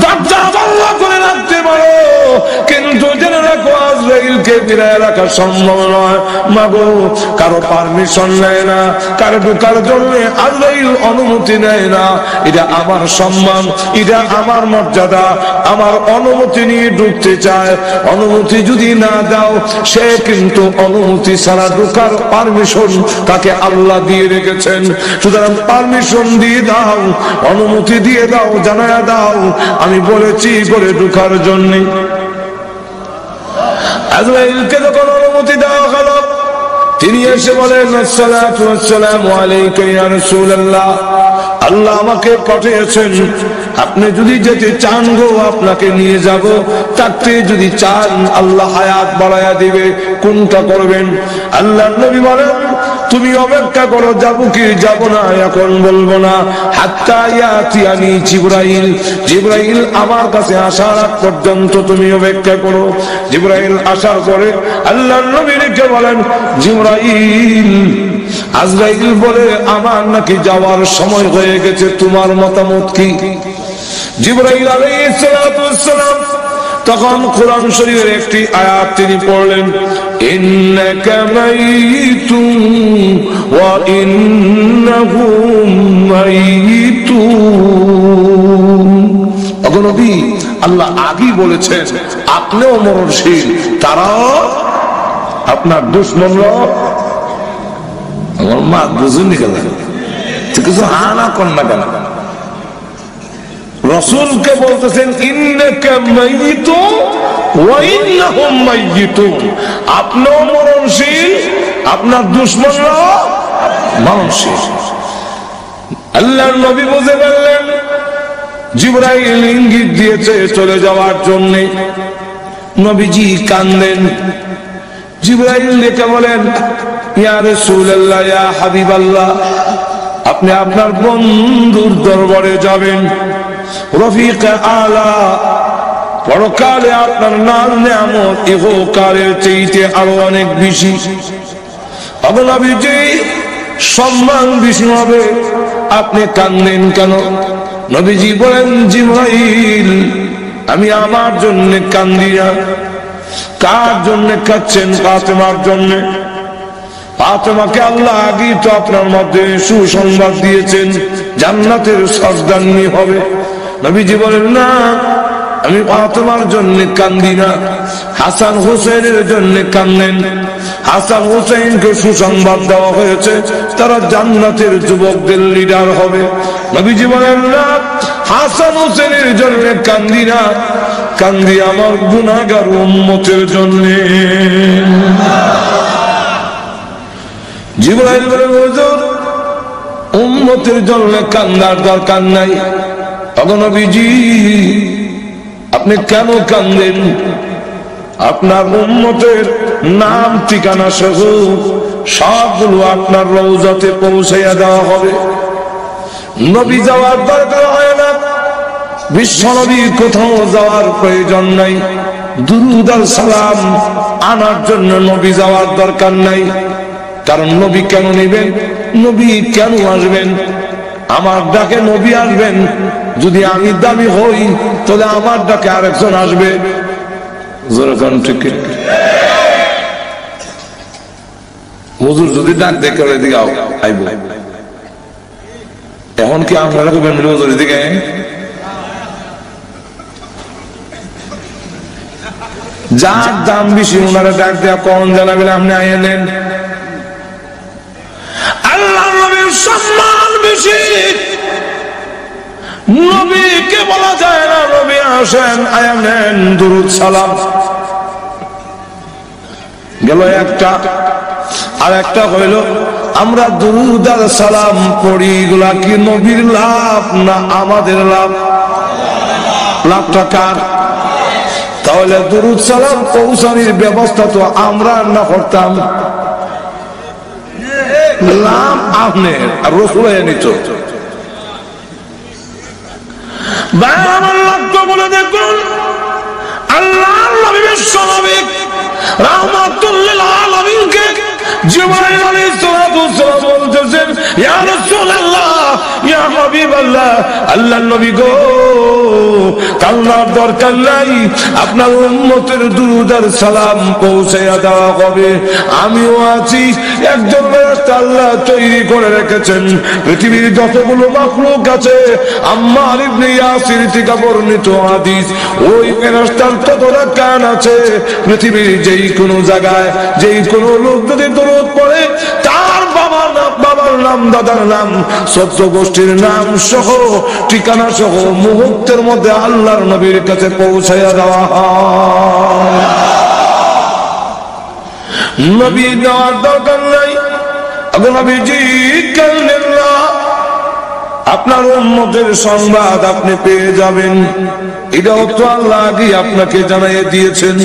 দরজা বন্ধ করে রাখতে পারো, কিন্তু জেনে রাখো আজরাইলকে ফিরায় রাখা সম্ভব নয়। মাগো, কারো পারমিশন নেয় না, কারো ঢোকার জন্য আজরাইল অনুমতি নেয় না। এটা আমার সম্মান, এটা আমার মর্যাদা, আমার অনুমতি নিয়ে ঢুকতে চায়। অনুমতি যদি না দাও, সে কিন্তু অনুমতি ছাড়া ঢোকার পারমিশন তাকে আল্লাহ দিয়ে রেখেছেন। সুতরাং পারমিশন দিয়ে দাও, অনুমতি দিয়ে দাও, জানায়া দাও আমি বলেছি করে ঢোকার জন্য। আজরাইলকে যখন অনুমতি দেওয়া হলো, তিনি এসে বলেন আসসালাতু ওয়াসসালামু আলাইকা ইয়া রাসূলুল্লাহ, আল্লাহ আমাকে পাঠিয়েছেন, আপনি যদি যেতে চান গো আপনাকে নিয়ে যাব, থাকতে যদি চান আল্লাহ হায়াত বাড়ায়া দিবে, কোনটা করবেন? আল্লাহর নবী বলেন তুমি অপেক্ষা করো, যাবো কি যাব না এখন বলবো না, হাত্তা ইয়াতিয়ানি জিবরাইল, জিবরাইল আমার কাছে আসার আগ পর্যন্ত তুমি অপেক্ষা করো। জিবরাইল আসার পরে আল্লাহর নবী রেখে বলেন জিবরাইল, আজরাইল বলে আমার নাকি যাওয়ার সময় হয়ে গেছে, তোমার মতামত কি? জিবরাইল আলাইহিস সালাতু ওয়াস সালাম তখন কোরআন শরীফের একটি আয়াত তিনি পড়লেন, ইন্নাকা মাইতুন ওয়া ইন্নাহুম মাইতুন। ওগো নবী, আল্লাহ আগেই বলেছেন আপনিও মরণশীল, তারাও আপনার দুশমনরা। আমার মা বুঝুনি কেন, কিছু হানা কন্যা কেন? রাসূলকে বলতেছেন ইন্নাকা মাইতুন ওয়া ইন্নাহুম মাইতুন, আপনিও মরণশীল, আপনার দুশমনরা মরণশীল। আল্লাহর নবী বুঝে বললেন, জিবরাইল ইঙ্গিত দিয়েছে চলে যাওয়ার জন্য। নবীজি কাঁদেন। জিবরাইল ডেকে বলেন ইয়া রাসূলুল্লাহ, ইয়া হাবিবাল্লাহ, আপনি আপনার বন্ধুর দরবারে যাবেন, রফিক আলা, পরকালে আপনার নাম নিয়ামত ইহকালের চাইতে আরো অনেক বেশি। নবীজি সম্মান বেশি হবে, আপনি কাঁদেন কেন? নবীজি বলেন জিবরাইল, আমি আমার জন্য কান্দি না। কার জন্য কাঁদছেন? ফাতেমার জন্য। ফাতেমাকে আল্লাহ আগেই তো আপনার মধ্যে সুসংবাদ দিয়েছেন, জান্নাতের সর্দারনি হবে। নবীজি বলেন না, আমি ফাতেমার জন্য কান্দি না, হাসান হোসেনের জন্য কান্দেন। হাসান হোসেনকে সুসংবাদ দেওয়া হয়েছে, তারা জান্নাতের যুবকদের লিডার হবে। নবীজি বলেন না, হাসান হোসেনের জন্য কান্দি না, কান্দি আমার গুনাহগার উম্মতের জন্য। জিবরাইল বলেন হুজুর, উম্মতের জন্য কান্দার দরকার নাই। ওগো নবীজি, আপনি কেন কান্দেন? আপনার উম্মতের নাম ঠিকানা সহ সবগুলো আপনার রওজাতে পৌঁছাইয়া দেওয়া হবে। নবী যাওয়ার দরকার হয় না, বিশ্ব নবী কোথাও যাওয়ার প্রয়োজন নাই, দুরূদ আর সালাম আনার জন্য নবী যাওয়ার দরকার নাই। কারণ নবী কেন নেবেন? নবী কেন আসবেন? আমার ডাকে নবী আসবেন। যদি আমি দামি হই তাহলে আমার ডাকে আরেকজন আসবে। হুজুর যদি ডাক দেখে এদিকে আইব, এখন কি আপনারা হুজুর এদিকে? যার দাম বেশি ওনারা ডাক দেওয়া কম জানাবেন, আপনি আইয়া নেন। আল্লাহ নবীর সম্মান বেশি, নবীকে বলা যায় না নবী আসেন আয়া নেন দুরূদ সালাম। গেল একটা। আর একটা হইল আমরা দুরূদ আর সালাম পড়ি, এগুলা কি নবীর লাভ না আমাদের লাভ? লাভটা কার? তাহলে দুরূদ সালাম পৌঁছানোর ব্যবস্থা তো আমরা না করতাম, লাভ আপনার আর রাসূল নিত। বলে দেখুন, আল্লাহর নবী বিশ্বনবী রাহমাতুল লিল আলামিনকে জিবরাইল আলাইহিস সালাতু ওয়াস সালাম বলতেছেন, ইয়া রাসূলুল্লাহ, ইয়া হাবিবাল্লাহ, আল্লাহর নবী গো, কান্নার দরকার নাই, আপনার উম্মতের দুরূদ আর সালাম পৌঁছাইয়া দেওয়া হবে। আমিও আছি, একজন ফেরেশতা আল্লাহ তৈরি করে রেখেছেন। পৃথিবীর যতগুলো মাখলুক আছে, আম্মার ইবনে ইয়াসির থেকে বর্ণিত হাদিস, ওই ফেরেশতার ততটা কান আছে, পৃথিবীর যেই কোনো জায়গায় যেই কোনো লোক যদি দরুদ পড়ে, তার বাবার নাম দাদার নাম 14 গোষ্ঠীর নাম সহ ঠিকানা সহ মুহূর্তের মধ্যে আল্লাহর নবীর কাছে পৌঁছাইয়া দেওয়া হয়। নবী দেওয়ার দরকার নাই। নবীজি কালেন না, আপনার উম্মতের সংবাদ আপনি পেয়ে যাবেন। এটাও তো আল্লাহ আগে আপনাকে জানাইয়ে দিয়েছেন।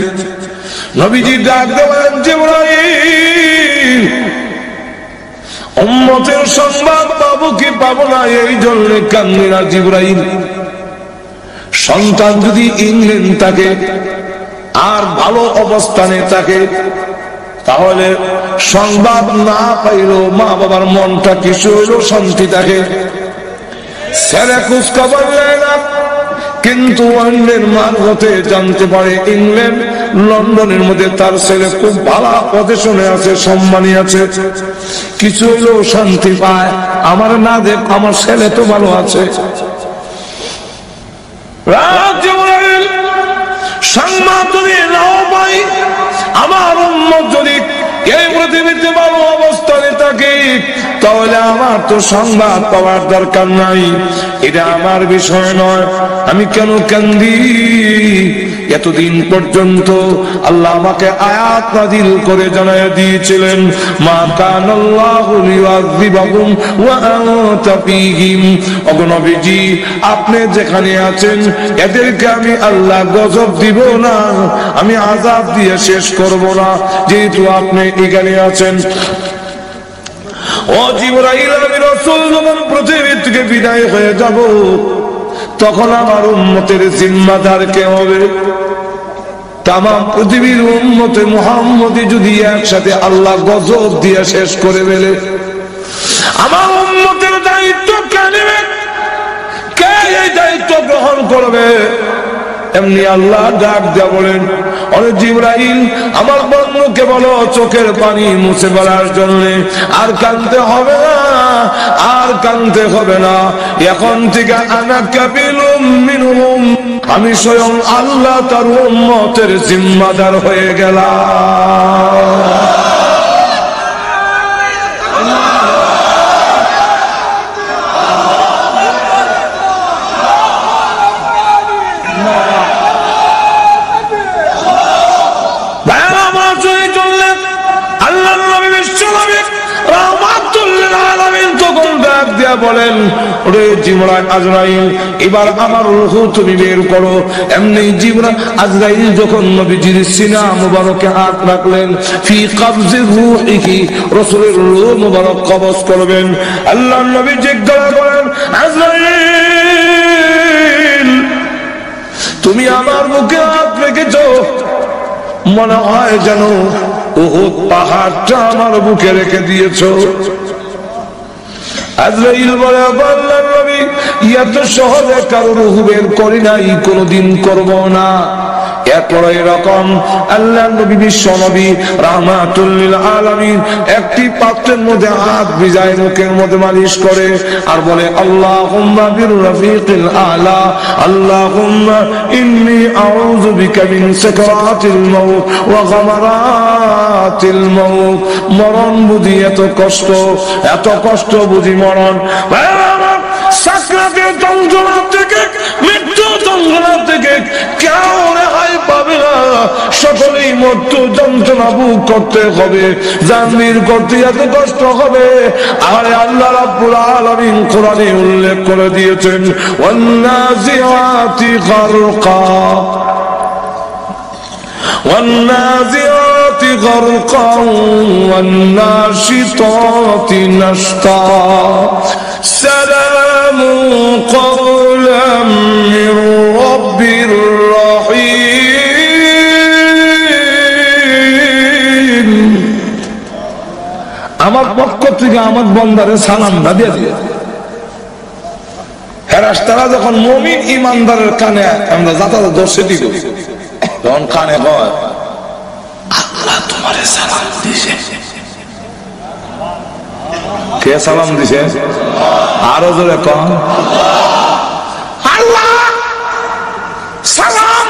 নবীজি ডাক দেবেন, জিবরাইল, উম্মতের সংবাদ পাবো কি পাবো না, এই জন্য কান্দিনা জিবরাইল। সন্তান যদি ইংল্যান্ড থাকে আর ভালো অবস্থানে থাকে, তাহলে সংবাদ না পাইলেও মা বাবার মনটা কিছু হইলেও শান্তি থাকে। ছেলে খোঁজ খবর নেয় না, কিন্তু অন্যের মারফতে জানতে পারে ইংল্যান্ড লন্ডনের মধ্যে তার ছেলে খুব ভালো পজিশনে আছে, সম্মানী আছে, কিছু হইলেও শান্তি পায়। আমার না দেখ, আমার ছেলে তো ভালো আছে। সংবাদ যদি নাও পাই, আমার উম্মত যদি এই পৃথিবীতে ভালো অবস্থানে থাকে, তাহলে আমার তো সংবাদ পাওয়ার দরকার নাই। এটা আমার বিষয় নয়। আমি কেন কান্দি? এতদিন পর্যন্ত আল্লাহ আমাকে আয়াত নাযিল করে জানায়া দিয়েছিলেন, মা কানাল্লাহু লিয়ুযিবাহুম ওয়া আনতা ফীহিম। ওগো নবীজি, আপনি যেখানে আছেন এদেরকে আমি আল্লাহ গজব দিব না, আমি আযাব দিয়ে শেষ করব না, যেহেতু আপনি এখানে আছেন। ও জিবরাইল, আমি রাসূল যখন পৃথিবী থেকে বিদায় হয়ে যাব, তখন আমার উম্মতের জিম্মাদার কে হবে? তাম পৃথিবীর উম্মতে মুহাম্মদী যদি একসাথে আল্লাহ গজব দিয়ে শেষ করে ফেলে, আমার উম্মতের দায়িত্ব কে নেবে? কে এই দায়িত্ব গ্রহণ করবে? এমনি আল্লাহ ডাক দিয়া বলেন, ওরে জিবরাইল, আমার বন্ধুকে বলো চোখের পানি মুছে ফেলার জন্য। আর কাঁদতে হবে না, আর কাঁদতে হবে না। এখন থেকে আনা কাবিলুম মিনহুম, আমি স্বয়ং আল্লাহ তার উম্মতের জিম্মাদার হয়ে গেলাম। বলেন, ওরে জিবরাইল, আজরাইল, এবার আমার রূহ তুমি বের করো। এমনি জিবরাইল আজরাইল যখন নবীজির সিনা মুবারকে হাত রাখলেন, ফি কবজি রূহিহি, রাসূলের রূহ মুবারক কবজ করবেন। আল্লাহর নবী জিজ্ঞাসা করেন, আজরাইল, তুমি আমার মুখে হাত রেখেছো, মনে হয় যেন উহুদ পাহাড়টা আমার বুকে রেখে দিয়েছো। আজরাইল বলে, আল্লাহর নবী, এত সহজে কারো রূহ বের করি নাই, কোনদিন করব না। এরপর এরকম আল্লাহর নবী, বিশ্ব নবী রাহমাতুল লিল আলামিন একটি পাত্রের মধ্যে হাত ভিজায় মুখের মধ্যে মালিশ করে আর বলে, আল্লাহুম্মা বির রাফিকিল আলা, আল্লাহুম্মা ইন্নী আউযু বিকা মিন সাকরাতিল মাউত ওয়া গামারাতিল মাউত। মরণ বুঝি এত কষ্ট বুঝি মরণ। সাকরাতের যন্ত্রণা থেকে, মৃত্যু যন্ত্রণা থেকে কেউ রেহাই পাবে না। সকলেই মৃত্যু যন্ত্রণা ভোগ করতে হবে, জানবীর করতে এত কষ্ট হবে। আর আল্লাহ রাব্বুল আলামিন কোরআনে উল্লেখ করে দিয়েছেন, ওয়ান্নাজিআতি গারকা, والنازعات غرقا والناشطات نشطا سلام قولا من رب رحيم। আমার পক্ষ থেকে আমার বন্দারে সালাম না দিয়ে দিয়ে, এরা ফেরেশতারা যখন মুমিন ইমানদারের কানে আমরা যাতায়াত দর্শে দিব, তখন কানে কয় আল্লাহ তোমারে সালাম দিছে। কে সালাম দিছে? আরো জোরে কন আল্লাহ সালাম।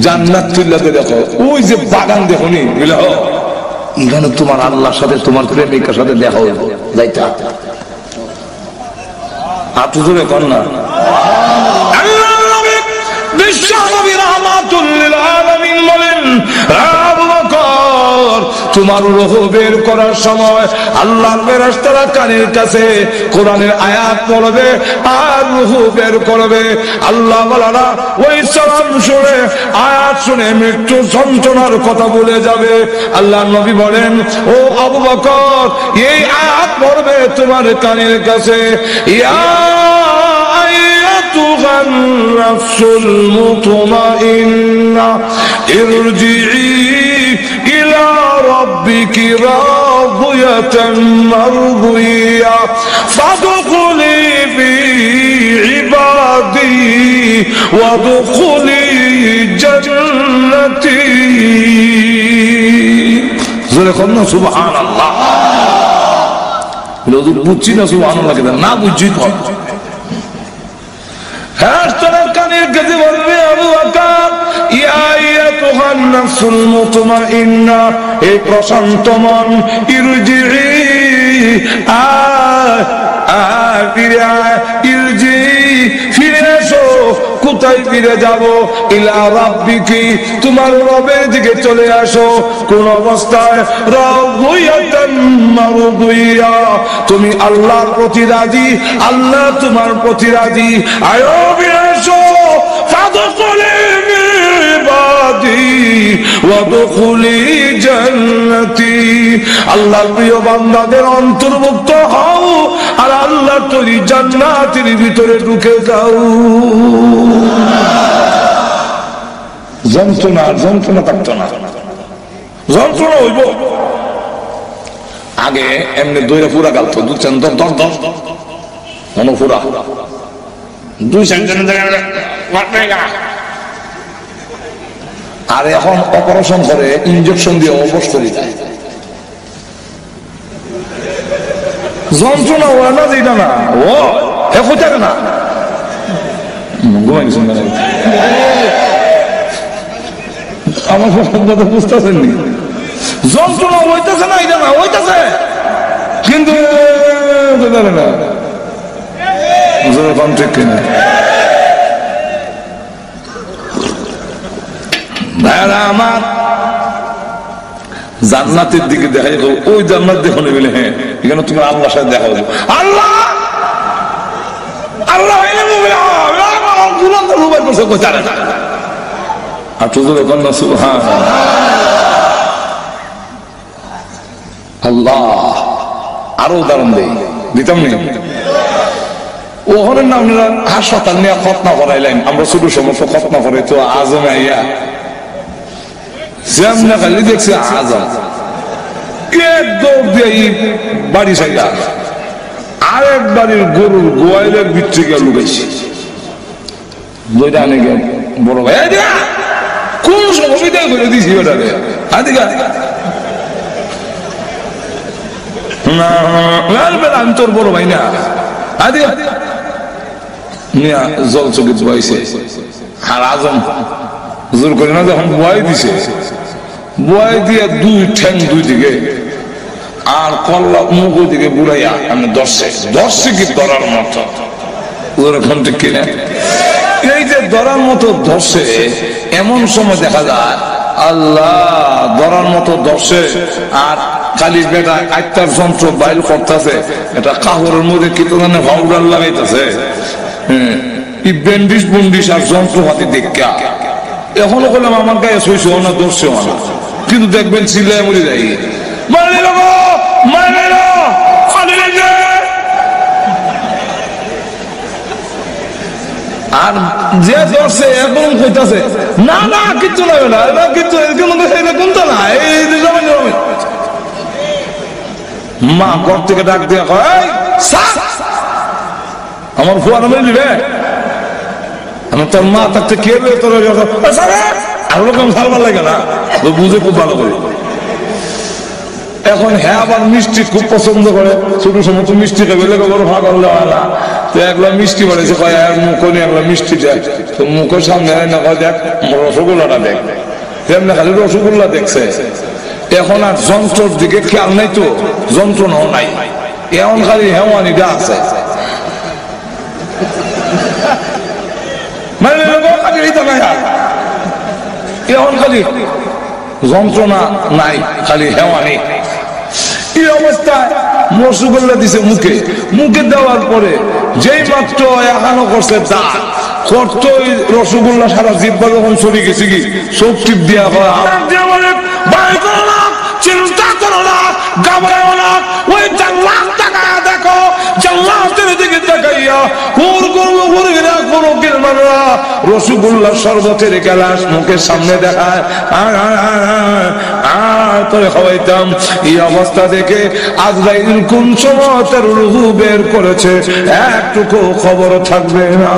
জান্নাত তুল্লাতে দেখো, ওই যে বাগান দেখো নি, বুঝলে এখানে তোমার আল্লাহর সাথে তোমার প্রেমিকার সাথে দেখা হইব, যাইতে হাত জোরে কর না। আল্লাহ নবী বিশ্ব নবী রাহমাতুল লিল আলামিন বলেন, আবু বকর তোমার রূহ বের করার সময় আল্লাহর ফেরেশতারা কানের কাছে কোরআনের আয়াত পড়বে আর রূহ বের করবে। আল্লাহ ওয়ালারা ওই সালাম শুনে, আয়াত শুনে মৃত্যু যন্ত্রণার কথা ভুলে যাবে। আল্লাহ নবী বলেন, ও আবু বকর এই আয়াত পড়বে তোমার কানের কাছে, ইয়া أيتها النفس المطمئنة ارجعي إلى ربك راضية مرضية فادخلي في عبادي وادخلي جنتي। سبحان الله। বুঝছি না সুবহান আল্লাহ কেন না বুঝছি ফেরেশতার কানের কাছে বলবে, আবু বকর ইয়া আইয়াতুহান নাফসুল মুতমাইন্না, এই প্রশান্ত মন, ইরজিই ফিরে এসো। কোথায় ফিরে যাব? ইলা রাব্বিকি, তোমার রবের দিকে চলে আসো। কোন অবস্থায়? রাদিয়াতান মারদিয়া, তুমি আল্লাহর প্রতি রাজি, আল্লাহ তোমার প্রতি রাজি। আয়ো ফিরে এসো। ফাদখুলি ইবাদি ওয়াদখুলি জান্নাতি, আল্লাহর প্রিয় বান্দাদের অন্তর্ভুক্ত হও আর আল্লাহর তৈরি জান্নাতের ভিতরে ঢুকে যাও। যন্ত্রণা থাকতো না, যন্ত্রণা হইব। আগে এমনি দইরা পুরা গালতো, দু চান দর দর দর পুরা দুই আর এখন অপারেশন করে ইনজেকশন দিয়ে অবশ করে দেয়। যন্ত্রণা হয় না যেটা না ও এখন থাকে না, আমার কথা বুঝতেছেন নি? যন্ত্রণা হইতেছে না, এটা না হইতেছে কিন্তু না ঠিক কিনা ভাইরা আমার। জান্নাতের দিকে দেখা যেত, ওই জান্নাত দেখো না বলে হ্যাঁ এখানে তুমি আল্লাহর সাথে দেখা হবে। আল্লাহ আল্লাহ আল্লাহ আরো উদাহরণ দেই, দিতাম নি ওখানে না আপনারা হাসপাতাল নিয়ে খতনা করাইলেন, আমরা ছোট সমস্ত খতনা করে তো আজমে আইয়া না খালি দেখছি আজম এক দৌড় দিয়ে বাড়ি সাইডা আরেক বাড়ির গরুর গোয়াইলের ভিতরে গিয়ে লুকাইছি। বইটা আনে গেল বড় ভাই কোন সুবিধা করে দিছি ওটাকে আদিকা আমি তোর বড় ভাই না আদিকা জল চোখে বইছে। আর আজম জোর করে না যখন বয় দিছে, বয় দিয়ে দুই ঠ্যাং দুই দিকে আর কল্লা মুখ ওই দিকে বুড়াইয়া আমি দর্শে কি ধরার মতো ওরকম ঠিক কিনা। এই যে ধরার মতো দর্শে এমন সময় দেখা যায় আল্লাহ ধরার মতো দর্শে আর খালি বেটা আত্মার যন্ত্র বাইর করতেছে, এটা কাহরের মধ্যে কি তো জানে পাউডার লাগাইতেছে, ব্যান্ডিশ বন্ডিশ আর যন্ত্রপাতি দেখা এখনো করলাম আমার গায়ে সইছে না দর্শে না, কিন্তু দেখবেন চিল্লায় মরে যাই আর যে দর্শে এখন কইতাছে না না কিচ্ছু লাগবে না, এটা কিচ্ছু কোনটা না এই মা ঘর থেকে ডাক দিয়ে কয় আমার ফুয়া নামে দিবে আমার তোর মা থাকতে কে তোর আর রকম ভালো লাগে না বুঝে খুব ভালো করে। এখন হ্যাঁ আবার মিষ্টি খুব পছন্দ করে, ছোট সময় তো মিষ্টি খাবে বড় ভাগ হলে না তো একলা মিষ্টি বাড়িয়েছে কয় আর মুখ নিয়ে একলা মিষ্টি দেয় তো মুখের সামনে না কয় দেখ রসগোল্লাটা দেখ, তেমনি খালি রসগোল্লা দেখছে। এখন আর যন্ত্রর দিকে খেয়াল নাই, তো যন্ত্রণাও নাই, এখন খালি হেওয়ানিটা আছে। মানে এখন খালি যন্ত্রণা নাই, খালি হেওয়ানি। এই অবস্থায় রসগোল্লা দিছে মুখে, মুখে দেওয়ার পরে যেই মাত্র এখানো করছে দাঁত করতো রসগোল্লা সারা জিব্বা যখন চলে গেছে কি সব টিপ দিয়া চিন্তা করো না, ঘাবড়াও না, ওই জান্নাত তাকায়া দেখো, জান্নাতের দিকে তাকাইয়া রসগোল্লা শরবতের গ্লাস মুখের সামনে দেখায় তোরে খাওয়াইতাম। এই অবস্থা দেখে আজরাইল কোন সময় তার রূহ বের করেছে একটুকু খবর থাকবে না,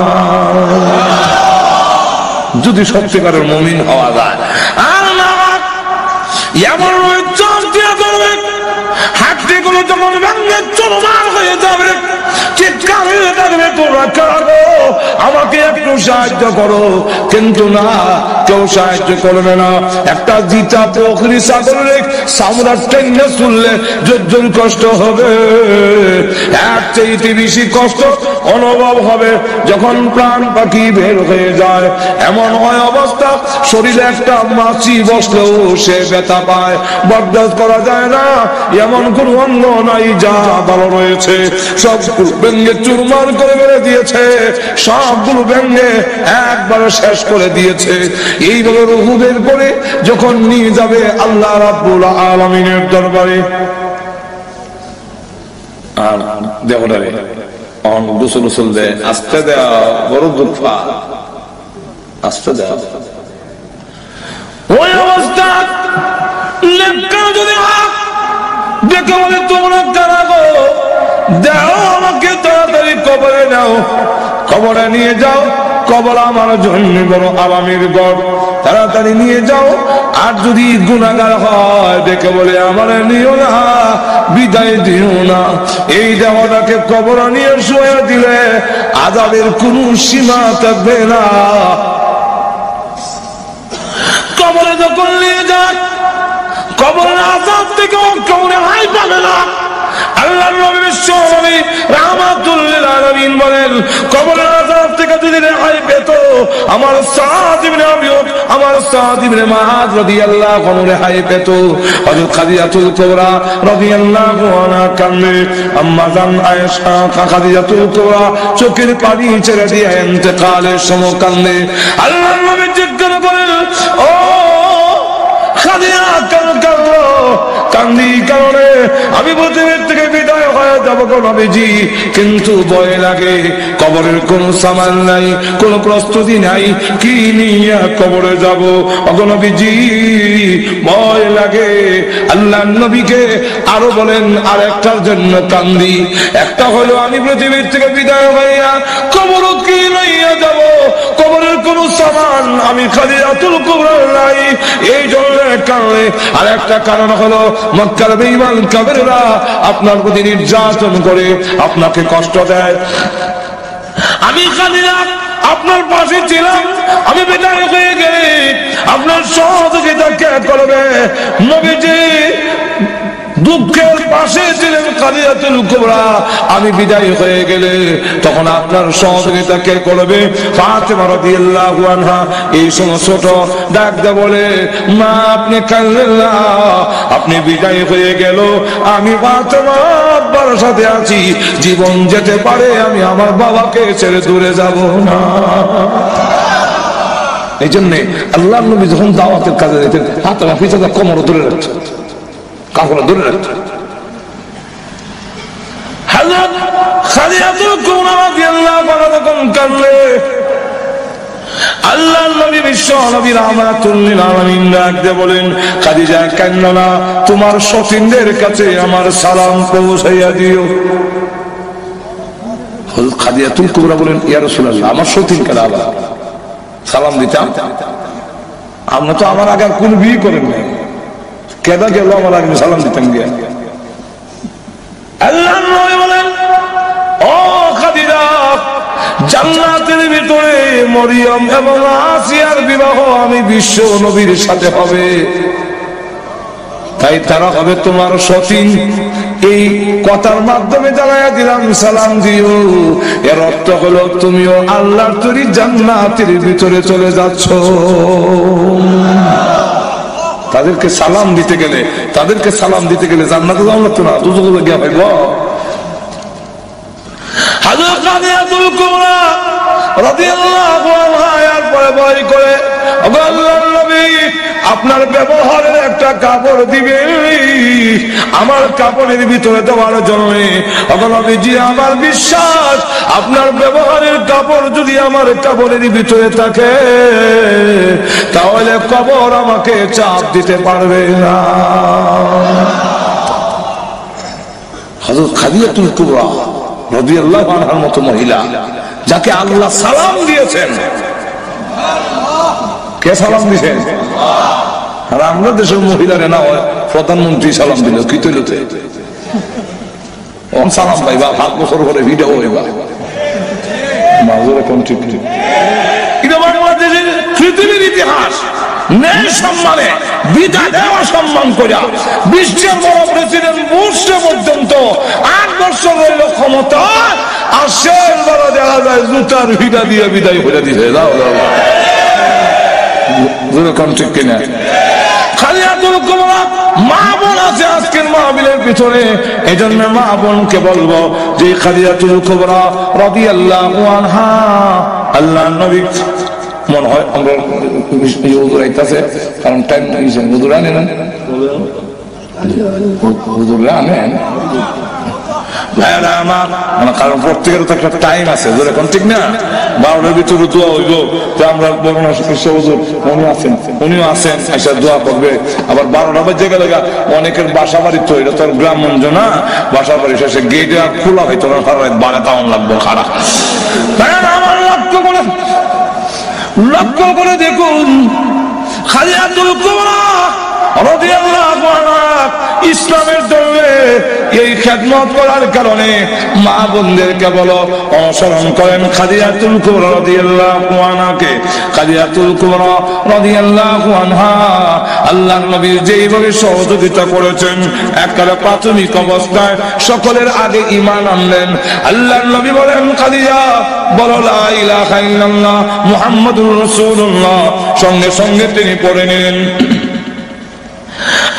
যদি সত্যিকারের মুমিন হওয়া যায়। আর না এমন হাতগুলো যখন ভাঙে চলমান হয়ে যাবে, চিৎকার হয়ে যাবে তোমরা কারো আমাকে একটু সাহায্য করো, কিন্তু না কেউ সাহায্য করবে না। একটা জিতা পোখরি ছাগলের চামড়া টেনে শুনলে যদ্দুর কষ্ট হবে, এক চাইতে বেশি কষ্ট অনুভব হবে যখন প্রাণ পাখি বের হয়ে যায়। এমন হয় অবস্থা শরীরে একটা মাছি বসলেও সে ব্যথা পায়, বরদাস্ত করা যায় না। এমন কোন অঙ্গ নাই যা ভালো রয়েছে, সবগুলো ভেঙে চুরমার করে বেড়ে দিয়েছে, সবগুলো ভেঙে একবারে শেষ করে দিয়েছে। এইভাবে রূহ বের করে যখন নিয়ে যাবে আল্লাহ রাব্বুল আলামিনের দরবারে, আর দেবতারে অন গোসল গোসল দেয়, আস্তে দেওয়া বড় দুঃখ, আস্তে দেওয়া। ওই অবস্থা যদি দেখে বলে তোমরা কারা গো, দাও আমাকে তাড়াতাড়ি কবরে নাও, কবরে নিয়ে যাও, কবর আমার জন্য বড় আরামের গড়, তাড়াতাড়ি নিয়ে যাও। আর যদি গুনাহগার হয় দেখে বলে আমার নিও না, বিদায় দিও না। এই দেহটাকে কবর নিয়ে শুয়ে দিলে আযাবের কোনো সীমা থাকবে না। কবরে যখন নিয়ে যায় কবরের আযাব থেকে কবরে হাই পাবে না। আল্লাহর নবী বিশ্বনবী রাহমাতুল লিল আলামিন বলেন, কবরের আযাব থেকে যদি রেহাই পেত আমার সাদ ইবনে আবিয়দ, আমার সাদ ইবনে মুআয রাদিয়াল্লাহু আনহু রেহাই পেত। হযরত খাদিজাতুল কুবরা রাদিয়াল্লাহু আনহা কান্দে, আম্মা জান আয়েশা খাদিজাতুল কুবরা চোখের পানি ছেড়ে দিয়ে ইন্তেকালের সময় কান্দে। আল্লাহর নবী জিজ্ঞাসা করেন, ও খাদিজা কেন কাঁদো? কান্দি কারণে আমি পৃথিবীর থেকে বিদায় হয়ে যাবো গো নবীজি, কিন্তু ভয় লাগে, কবরের কোন সামান নাই, কোন প্রস্তুতি নাই, কি নিয়ে কবরে যাব গো নবীজি, ভয় লাগে। আল্লাহ নবীকে আরো বলেন আর একটার জন্য কান্দি, একটা হলো আমি পৃথিবীর থেকে বিদায় হইয়া কবর কি লইয়া যাব, কবরের কোন সামান আমি খাদিজাতুল কুবরা নাই, এই জন্য কারণে। আর একটা কারণ হলো মক্কার বেঈমান কাফেররা আপনার প্রতি নির্যাতন করে, আপনাকে কষ্ট দেয়। আমি খাদিজা আপনার পাশে ছিলাম, আমি বিদায় হয়ে গেলে আপনার সহযোগিতা কে করবে? নবীজি দুঃখের পাশে ছিলেন খাদিজাতুল কুবরা, আমি বিদায় হয়ে গেলে তখন আপনার সহযোগিতা কে করবে? ফাতেমা রাদিয়াল্লাহু আনহা এই সময় ছোট ডাক দিয়ে বলে, মা আপনি কাঁদলেন না, আপনি বিদায় হয়ে গেল, আমি ফাতেমা আব্বার সাথে আছি, জীবন যেতে পারে আমি আমার বাবাকে ছেড়ে দূরে যাব না। এই জন্যে আল্লাহর নবী যখন দাওয়াতের কাজে যেতেন ফাতেমা পিছনে কোমর ধরে রাখতেন, কাপড় ধরে রাখতেন। হযরত খাদিজাতুল কুবরা রাদিয়াল্লাহু আনহা যখন কাঁদলে আল্লাহর নবী বিশ্ব নবী রাহমাতুল লিল আলামিন ডাক দিয়ে বলেন, খাদিজা কাঁদো না, তোমার সতীনদের কাছে আমার সালাম পৌঁছাইয়া দিও। খাদিজাতুল কুবরা বলেন, ইয়া রাসূলুল্লাহ, আমার সতীন কেন আবার সালাম দিতাম? আমরা তো আমার আগে কোন বিয়ে করেন নাই, কেদা গেল আমার আগে সালাম দিতাম গিয়া। আল্লাহর নবী বলেন, ও খাদিজা, জান্নাতের ভিতরে মরিয়ম এবং আসিয়ার বিবাহ আমি বিশ্ব নবীর সাথে হবে, তাই তারা হবে তোমার সতীন। এই কথার মাধ্যমে জানাইয়া দিলাম সালাম দিও, এর অর্থ হলো তুমিও আল্লাহর তৈরি জান্নাতের ভিতরে চলে যাচ্ছ। তাদেরকে সালাম দিতে গেলে জান্নাতে যাও না, তো না দুজনে গিয়া ভাইব। হযরত খাদিজাতুল কুবরা রাদিয়াল্লাহু আনহা এরপরে বই করে, আল্লাহর নবী আপনার ব্যবহারের একটা কাপড় দিবে আমার কাপড়ের ভিতরে দেওয়ার জন্য। নবীজি, আমার বিশ্বাস আপনার ব্যবহারের কাপড় যদি আমার কাপড়ের ভিতরে থাকে তাহলে কবর আমাকে চাপ দিতে পারবে না। হযরত খাদিজাতুল কুবরা রাদিয়াল্লাহু আনহার মতো মহিলা যাকে আল্লাহ সালাম দিয়েছেন, কে সালাম দিয়েছেন? আর আমরা দেশের মহিলারে না হয় প্রধানমন্ত্রী সালাম দিল, কি তৈলতে সালাম পাইবা 5 বছর পরে ভিডিও হইবা। এটা বাংলাদেশের পৃথিবীর ইতিহাস। ন্যায় সম্মানে বিদায় দেওয়া সম্মান করিয়া বিশ্বের বড় প্রেসিডেন্ট বুশ পর্যন্ত 8 বছর রইল ক্ষমতা, আর শেষ বড় দেখা যায় জুতার ভিড়া দিয়ে বিদায় করে দিছে। ঠিক কিনা? খাদিজাতুল কুবরা মা বোন আছে আজকের মাহফিলের পিছনে, এই জন্য মা বোনকে বলবো যে খাদিজাতুল কুবরা রাদিয়াল্লাহু আনহা আল্লাহর নবী, মনে হয় আমরা হুজুর আইতাছে, কারণ টাইম হইছে, হুজুর আনেন কারণ প্রত্যেকের তো একটা টাইম আছে, এখন ঠিক না? 12টার ভিতরে দোয়া হইব, আমরা উনিও আছেন এসে দোয়া করবে। আবার 12টা বাজে গেলে অনেকের বাসা বাড়ি তো, এটা তো আর গ্রামগঞ্জ না, বাসা বাড়ি শেষে গেট খোলা হইতো না, বাড়ে তাও লাগবো খারাপ। আমার লক্ষ্য করে দেখুন, খাদিজাতুল কুবরা রাদিয়াল্লাহু আনহা ইসলামের জন্য এই খেদমত করার কারণে মা বোনদেরকে বলো অনুসরণ করেন খাদিজাতুল কুবরা রাদিয়াল্লাহু আনহাকে। খাদিজাতুল কুবরা রাদিয়াল্লাহু আনহা আল্লাহর নবী যেইভাবে সহযোগিতা করেছেন, একেবারে প্রাথমিক অবস্থায় সকলের আগে ঈমান আনলেন। আল্লাহর নবী বলেন, খাদিজা বলো লা ইলাহা ইল্লাল্লাহ মুহাম্মাদুর রাসূলুল্লাহ, সঙ্গে সঙ্গে তিনি পড়ে নিলেন।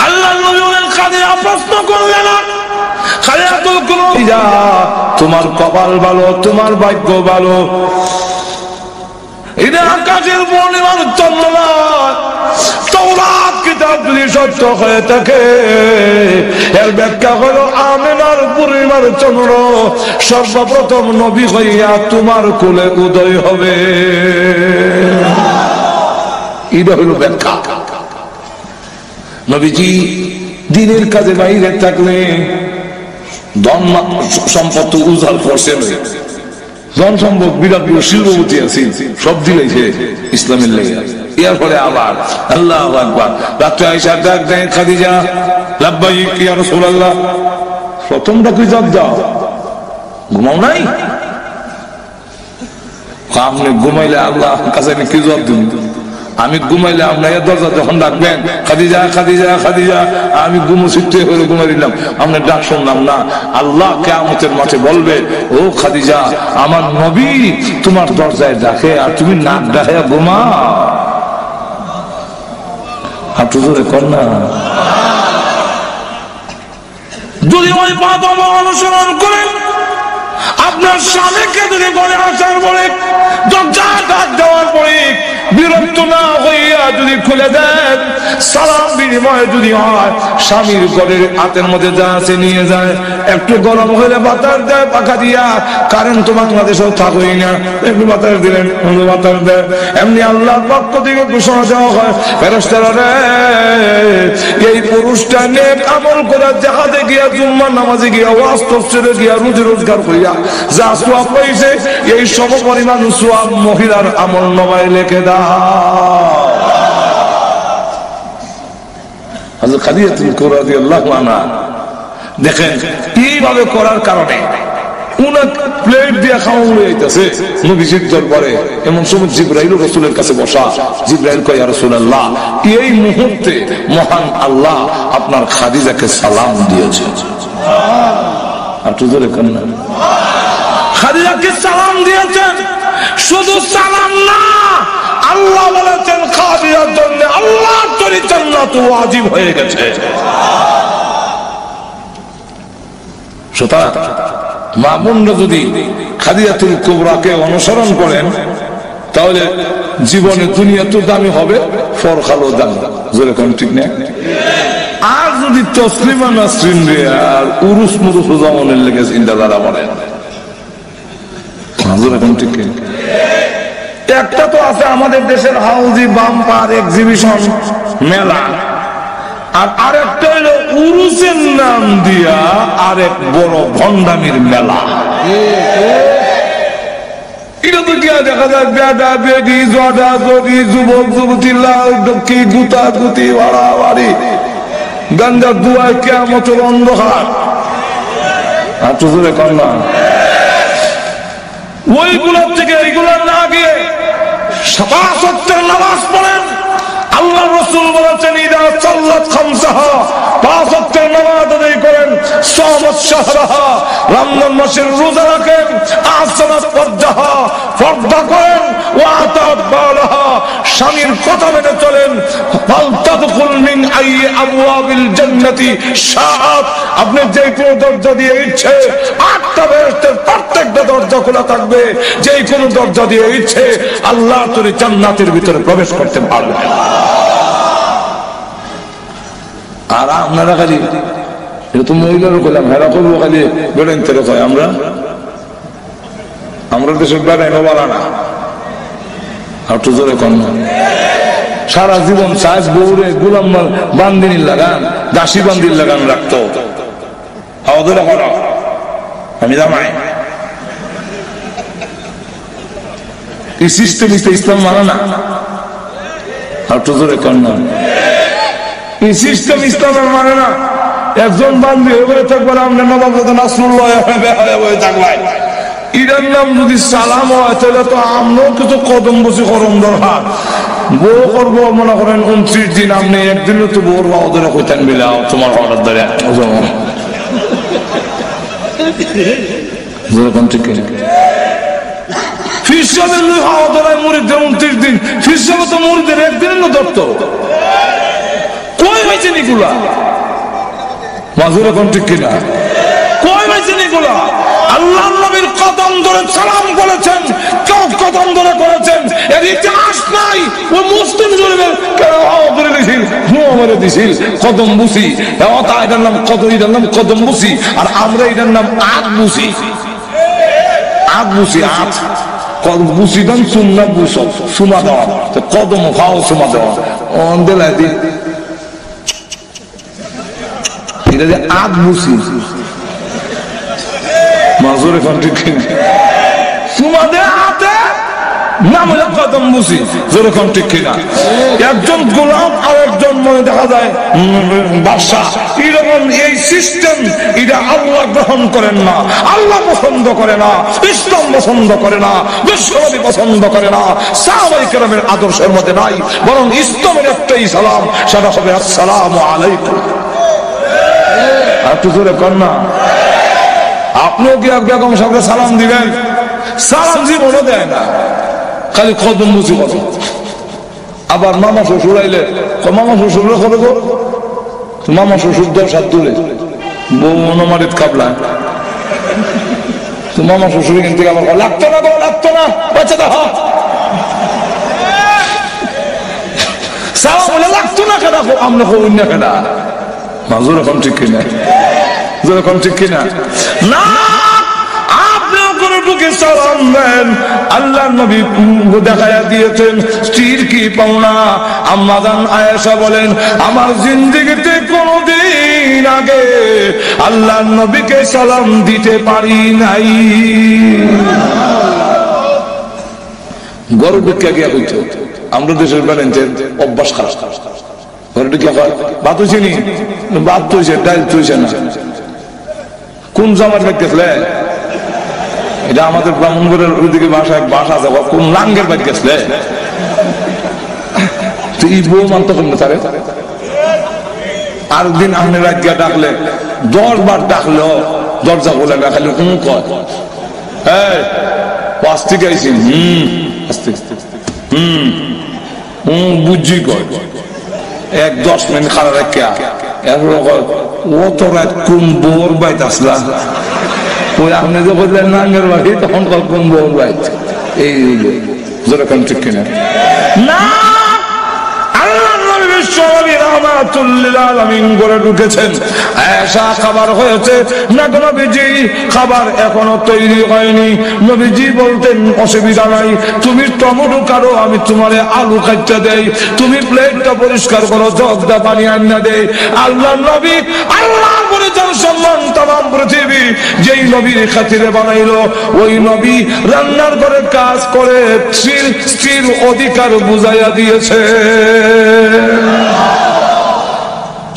আল্লাহর নবী বলেন, খাদিজা প্রশ্ন করলেন না, খাদিজাতুল কুবরা, তোমার কপাল ভালো, তোমার ভাগ্য ভালো, এটা আকাশের পূর্ণিমার চন্দ্র নয়। তাওরাত কিতাব যদি সত্য হয়ে থাকে, এর ব্যাখ্যা হলো আমিনার পূর্ণিমার চন্দ্র সর্বপ্রথম নবী হইয়া তোমার কোলে উদয় হবে। এটা হলো ব্যাখ্যা। নবীজি দিনের কাজে বাইরে থাকলে ধন সম্পদ উজাড় করছেন, ধন সম্পদ বিরাট বিরাট শিল্পপতি আছে, সব দিলেছে ইসলামের লেগে। এর ফলে আবার আল্লাহু আকবার, রাত্রে আয়েশা ডাক দেয়, খাদিজা লাব্বাইক ইয়া রাসূলুল্লাহ, প্রথমটা কি জবাব দাও, ঘুমাও নাই? আপনি ঘুমাইলে আল্লাহ কাছে আমি কি জবাব দিন? আমি ঘুমাইলে আপনার দরজা যখন ডাকবেন, খাদিজা খাদিজা খাদিজা, আমি ঘুমোচিত্তে হয়ে ঘুমাই দিলাম, আপনার ডাক শুনলাম না। আল্লাহ কিয়ামতের মাঠে বলবে, ও খাদিজা, আমার নবী তোমার দরজায় ডাকে আর তুমি নাক ডাকে ঘুমাও। আপনি জোরে কর না। যদি ওই পথ অনুসরণ করেন, আপনার স্বামীকে যদি ঘরে আসার পরে দরজা ডাক দেওয়ার পরে বিরক্ত না হইয়া যদি খুলে দেন, সালাম বিনিময়ে যদি হয়, স্বামীর ঘরের হাতের মধ্যে যা আছে নিয়ে যায়, একটু গরম হলে বাতাস দেয় পাখা দিয়া, কারেন্ট তো বাংলাদেশেও থাকই না, একটু বাতাস দিলেন বাতাস দেয়। এমনি আল্লাহর পক্ষ থেকে ঘোষণা দেওয়া হয়, ফেরেশতারা রে, এই পুরুষটা নেক আমল করে জাহাজে গিয়া, জুম্মার নামাজে গিয়া, ওয়াজ তাফসীরে গিয়া, রুজি রোজগার করিয়া যা সওয়াব পাইছে, এই সম পরিমাণ সওয়াব মহিলার আমল নামায় লিখে দাও। হযরত খাদিজাতুল কুবরা রাদিয়াল্লাহু আনহা দেখেন এইভাবে করার কারণে উনার প্লেট দিয়ে খাওয়া হয়ে যাইতেছে নবীজির দরবারে। এমন সময় জিবরাইল রাসূলের কাছে বসা, জিবরাইল কয়, ইয়া রাসূলুল্লাহ, এই মুহূর্তে মহান আল্লাহ আপনার খাদিজাকে সালাম দিয়েছেন। আর তো জোরে কেন না, খাদিজাকে সালাম দিয়েছেন। শুধু সালাম না, আল্লাহ বলেছেন খাদিজার জন্য আল্লাহর তরি জান্নাত ওয়াজিব হয়ে গেছে। সুতরাং মা বোনরা যদি খাদিজাতুল কুবরাকে অনুসরণ করেন, তাহলে জীবনে দুনিয়া তো দামি হবে, পরকালও দামি। জোরে কোন ঠিক না? আর যদি তসলিমা নাসরিন রে আর উরুস মুরুস জামানের লেগে চিন্তা ধারা বলেন, জোরে কোন ঠিক? একটা তো আছে আমাদের দেশের হাউজি বাম্পার এক্সিবিশন মেলা, আর আরেকটা হলো উরুসের নাম দিয়া আরেক বড় ভণ্ডামির মেলা। এটা তো কি দেখা যায়, বেদা বেদি, জডা জডি, যুবক যুবতী, লাল ডকি, গুতা গুতি, বাড়াবাড়ি, গাঞ্জা দুয়ায় কিয়ামতের অন্ধকার। আর তো জোরে কন্যা, ওইগুলোর থেকে এইগুলোর না গিয়ে পাঁচ ওয়াক্তের নামাজ পড়েন। আল্লাহ রাসূল বলেছেন, ইদা সাল্লাত খামসাহা, পাঁচ ওয়াক্তের নামাজ আদায় করেন, সামাত শাহরাহা, রমজান মাসের রোজা রাখেন, আসানাত ফরজাহা, পর্দা করেন, ওয়া আতাত বালাহা, স্বামীর কথা মেনে চলেন, ফালতাদখুল মিন আইয়ি আবওয়াবিল জান্নাতি শাআত, আপনি যে কোনো দরজা দিয়ে ইচ্ছে, আটটা বেহেশতের প্রত্যেকটা দরজা খোলা থাকবে, যে কোনো দরজা দিয়ে ইচ্ছে আল্লাহ তরি জান্নাতের ভিতরে প্রবেশ করতে পারবেন। আর আপনারা খালি এটা তো মহিলারও বললাম, হেরা করবো খালি বেড়েন তেরে হয়, আমরা দেশের বেড়াই নোবালা না। আর তো জোরে কম না, সারা জীবন সাজ বউরে গোলাম বান্দিনীর লাগান, দাসী বান্দির লাগান রাখতো। ধরে করো, আমি জামাই, এই সিস্টেম ইসলাম মানে না। আর তো জোরে কম না, এই সিস্টেম ইসলামের মানে না। একজন বান্ধবী হয়ে থাকবে, আমরা নবাব নাসরুল্লাহ হয়ে থাকবে, এটার নাম যদি সালাম হয়, তাহলে তো আমরাও কিছু কদম বসে করম দরকার। বউ করবো মনে করেন 29 দিন, আপনি একদিনও তো বউর বা ওদের হইতেন বিলাও তোমার অর্ডার ধরে ফিসাবের হাওয়া ধরায় মুড়িদের 29 দিন, ফিসাবে তো মুড়িদের একদিনের না ধরতো। কই হয়েছেন এগুলা? মাজুরা কোন ঠিক কিনা? কই হয়েছেন এগুলা? আল্লাহ নবীর কদম ধরে সালাম করেছেন, কেউ কদম ধরে করেছেন, এর ইতিহাস নাই। ও মুসলিম জরিবের ধরে দিছিল, ধোঁয়া মেরে দিছিল কদম বুসি, এটার নাম কদম, এটার নাম কদম বুসি, আর আমরা এটার নাম আগ বুসি। আগ বুসি, আগ কদম বুসি দান সুন্না বুস, সুমা দেওয়া, কদম ভাও সুমা দেওয়া, অন্দেলা দি এটা যে আগ বুসি। মাজুরে কন্ট্রি সুমা দে হাতে নাম হলো কদম বুসি, জোরে কন্ট্রি কিনা। একজন গোলাম আর একজন মনে দেখা যায় বাদশা, এরকম এই সিস্টেম এটা আল্লাহ গ্রহণ করেন না, আল্লাহ পছন্দ করে না, ইসলাম পছন্দ করে না, বিশ্বনবী পছন্দ করে না, সাহাবায়ে কেরামের আদর্শের মধ্যে নাই। বরং ইসলামের একটাই সালাম, সেটা হবে আসসালামু আলাইকুম। আর তো জোরে কন্যা, আপনিও কি বেগম সাহেবকে সালাম দিবেন? সালাম জীবনও দেয় না, খালি কদম বুঝি কদম। আবার মামা শ্বশুর আইলে মামা শ্বশুর করে গো, মামা শ্বশুর 10 হাত দূরে, বউ মনোমারিত কাবলা, তো মামা শ্বশুর এখান থেকে আমার লাগতো না গো, লাগতো না, বাচ্চা দা সালাম বলে লাগতো না কেন আমরা হই না কেন মাজুর এখন ঠিক কিনা যখন ঠিক কিনা না আপনিও করে ঢুকে সালাম দেন আল্লাহ নবী দেখাইয়া দিয়েছেন স্ত্রীর কি পাওনা আম্মা জান আয়েশা বলেন আমার জিন্দেগিতে কোনদিন আগে আল্লাহ নবীকে সালাম দিতে পারি নাই গরু ঢুকে গিয়া হইতো আমরা দেশের বানাইছেন অভ্যাস খারাপ গরু ঢুকে ভাত হয়েছে নি ভাত হয়েছে ডাল হয়েছে না কোন জামার ব্যাগ গেছলে এটা আমাদের ব্রাহ্মণগড়ের ওইদিকে ভাষায় ভাষা আছে কোন লাঙ্গের ব্যাগ গেছলে তুই বউ মানতে পারবে তারে আর দিন আপনি রাজ্ঞা ডাকলে 10 বার ডাকলেও দরজা বলে না খালি কয় হ্যাঁ আস্তে গাইছি আস্তে বুঝি কয় 1-10 মিনিট খারাপ রাখিয়া ও তো রাত কোন বোর বাইত আসলা ওই আপনি যে বললেন নাঙ্গের বাড়ি তখন কোন বোর বাইত এই যেরকম ঠিক কিনা না খাবার হয়েছে না নবীজি খাবার এখনো তৈরি হয়নি নবীজি বলতেন অসুবিধা নাই তুমি টমেটো কাটো আমি তোমারে আলু কাটতে দেই তুমি প্লেটটা পরিষ্কার করো জগদা পানি আন্না দেই আল্লাহ নবী আল্লাহ বলে যার সম্মান তাম পৃথিবী যেই নবীর খাতিরে বানাইলো ওই নবী রান্নার ঘরে কাজ করে স্ত্রীর অধিকার বুঝাইয়া দিয়েছে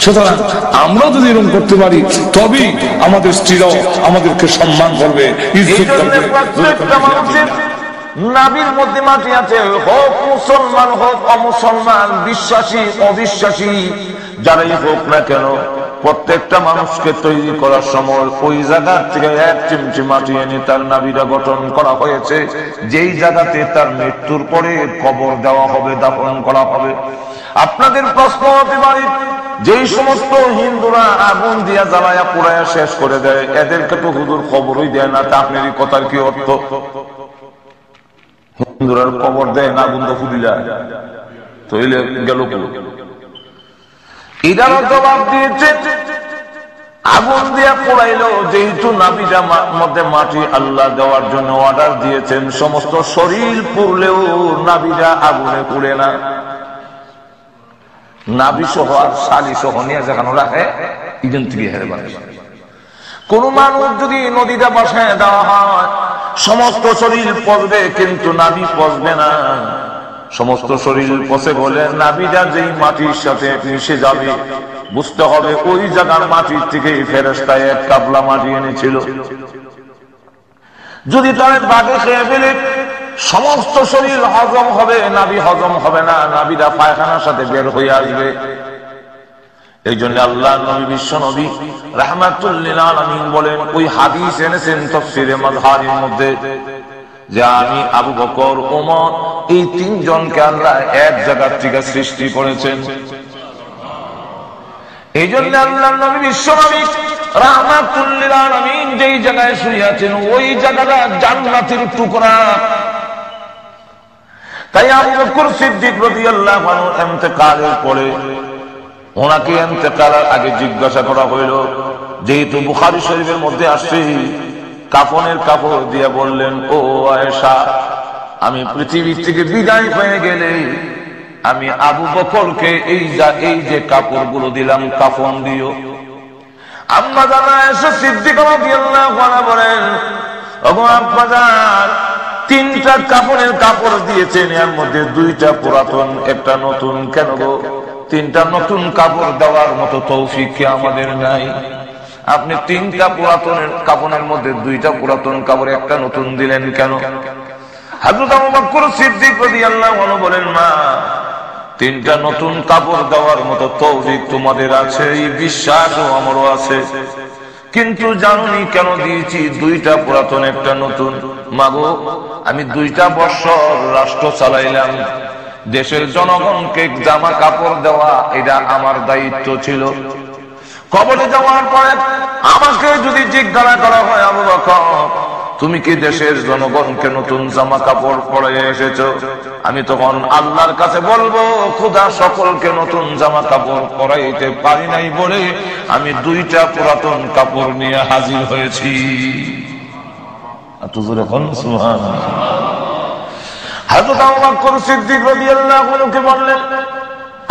সুতরাং আমরা যদি এরকম করতে পারি তবেই আমাদের স্ত্রীরাও আমাদেরকে সম্মান করবে ইজ্জত করবে নাবির মধ্যে মাটি আছে হোক মুসলমান হোক অমুসলমান বিশ্বাসী অবিশ্বাসী যারাই হোক না কেন প্রত্যেকটা মানুষকে তৈরি করার সময় ওই জায়গা থেকে 1 চিমটি মাটি এনে তার নাবিটা গঠন করা হয়েছে যেই জায়গাতে তার মৃত্যুর পরে কবর দেওয়া হবে দাফন করা হবে আপনাদের প্রশ্ন হতে পারে যেই সমস্ত হিন্দুরা আগুন দিয়া জ্বালায়া পুড়ায়া শেষ করে দেয় এদেরকে তো হুজুর খবরই দেয় না তা আপনার এই কথার কি অর্থ হিন্দুরা খবর দেয় না আগুন তো ফুদিলা তৈলে গেল এটারও জবাব দিয়েছে আগুন দিয়া পোড়াইলো যেহেতু নাবিটা মধ্যে মাটি আল্লাহ দেওয়ার জন্য অর্ডার দিয়েছেন সমস্ত শরীর পুড়লেও নাবিটা আগুনে পুড়ে না নাবি সহ আর শালি সহ নিয়ে যেখানে রাখে ইজন থেকে হেরে বাড়ে কোন মানুষ যদি নদীটা বসায় দেওয়া হয় সমস্ত শরীর পচবে কিন্তু নাবি পচবে না সমস্ত শরীর পচে বলে নাবিটা যেই মাটির সাথে মিশে যাবে বুঝতে হবে ওই জায়গার মাটির থেকে ফেরেশতা 1 কাবলা মাটি এনেছিল যদি তার বাগে খেয়ে ফেলে সমস্ত শরীর হজম হবে নাবি হজম হবে না নাবিটা পায়খানার সাথে বের হয়ে আসবে এই জন্য আল্লাহ নবী বিশ্ব নবী রাহমাতুল লিল আলামিন বলেন ওই হাদিস এনেছেন তাফসীরে মাযহারির মধ্যে যে আমি আবু বকর ওমর এই 3 জনকে আল্লাহ এক জায়গা থেকে সৃষ্টি করেছেন এই জন্য আল্লাহ নবী বিশ্ব নবী রাহমাতুল লিল আলামিন যেই জায়গায় শুয়ে আছেন ওই জায়গাটা জান্নাতের টুকরা তাই আবু বকর সিদ্দিক রাদিয়াল্লাহু আনহু ইন্তেকালের পরে ওনাকে ইন্তেকালের আগে জিজ্ঞাসা করা হইল যেহেতু বুখারী শরীফের মধ্যে আসছে কাফনের কাপড় দিয়ে বললেন ও আয়েশা আমি পৃথিবী থেকে বিদায় হয়ে গেলে আমি আবু বকরকে এই যে কাপড়গুলো দিলাম কাফন দিও আম্মা জান আয়েশা সিদ্দিকা রাদিয়াল্লাহু আনহা বলেন ওগো আব্বা জান 3টা কাফনের কাপড় দিয়েছেন এর মধ্যে 2টা পুরাতন একটা নতুন কেন গো 3টা নতুন কাপড় দেওয়ার মতো তৌফিক কি আমাদের নাই আপনি 3টা পুরাতনের কাফনের মধ্যে 2টা পুরাতন কাপড় একটা নতুন দিলেন কেন হযরত আবু বকর সিদ্দিক রাদিয়াল্লাহু আনহু বলেন মা 3টা নতুন কাপড় দেওয়ার মতো তৌফিক তোমাদের আছে এই বিশ্বাসও আমারও আছে কিন্তু জানুনি কেন দিয়েছি 2টা পুরাতন একটা নতুন মাগো আমি 2টা বছর রাষ্ট্র চালাইলাম দেশের জনগণকে জামা কাপড় দেওয়া এটা আমার দায়িত্ব ছিল কবরে যাওয়ার পরে আমাকে যদি জিজ্ঞাসা করা হয় আবু বকর তুমি কি দেশের জনগণকে নতুন জামা কাপড় পরিয়ে এসেছো? আমি তখন আল্লাহর কাছে বলবো, খোদা সকলকে নতুন জামা কাপড় পরাইতে পারি নাই বলে আমি 2টা পুরাতন কাপড় নিয়ে হাজির হয়েছি। হযরত আবু বকর সিদ্দিক রাদিয়াল্লাহু আনহু বললেন,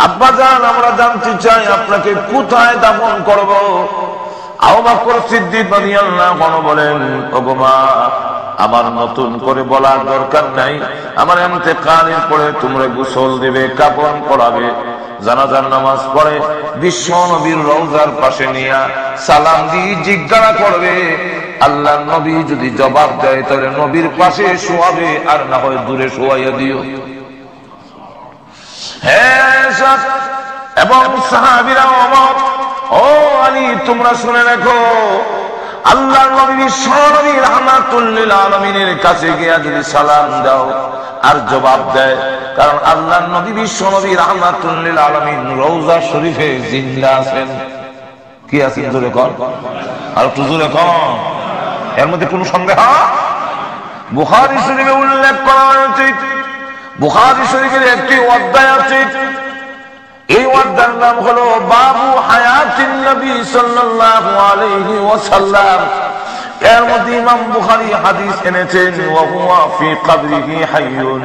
আব্বাজান আমরা জানতে চাই আপনাকে কোথায় দাফন করব? আবু বকর সিদ্দিক রাদিয়াল্লাহু আনহু বলেন, ওগো মা, আমার নতুন করে বলার দরকার নাই, আমার ইন্তেকালের পরে তোমরা গোসল দেবে, কাফন পরাবে, জানাজার নামাজ পড়ে বিশ্ব নবীর রওজার পাশে নিয়ে সালাম দিয়ে জিজ্ঞাসা করবে, আল্লাহর নবী যদি জবাব দেয় তাহলে নবীর পাশে শোয়াবে, আর না হয় দূরে শোয়াইয়া দিও। হ্যাঁ, এবং সাহাবীরা ওমর, ও আলী, তোমরা শুনে রাখো, আল্লাহর নবী বিশ্ব নবী রাহমাতুল লিল আলামিনের কাছে গিয়া যদি সালাম দাও আর জবাব দেয়, কারণ আল্লাহর নবী বিশ্ব নবী রাহমাতুল লিল আলামিন রওজা শরীফে জিন্দা আছেন। কি আছেন জোরে কর, আর একটু জোরে কর, এর মধ্যে কোনো সন্দেহ? বুখারী শরীফে উল্লেখ করা হয়েছে, বুখারী শরীফের একটি অধ্যায় আছে, এই অধ্যায়ের নাম হলো বাবু হায়াতিন নবী সাল্লাল্লাহু আলাইহি ওয়াসাল্লাম। এর মধ্যে ইমাম বুখারী হাদিস এনেছেন, ওয়া হুয়া ফি কবরিহি হাইয়ুন,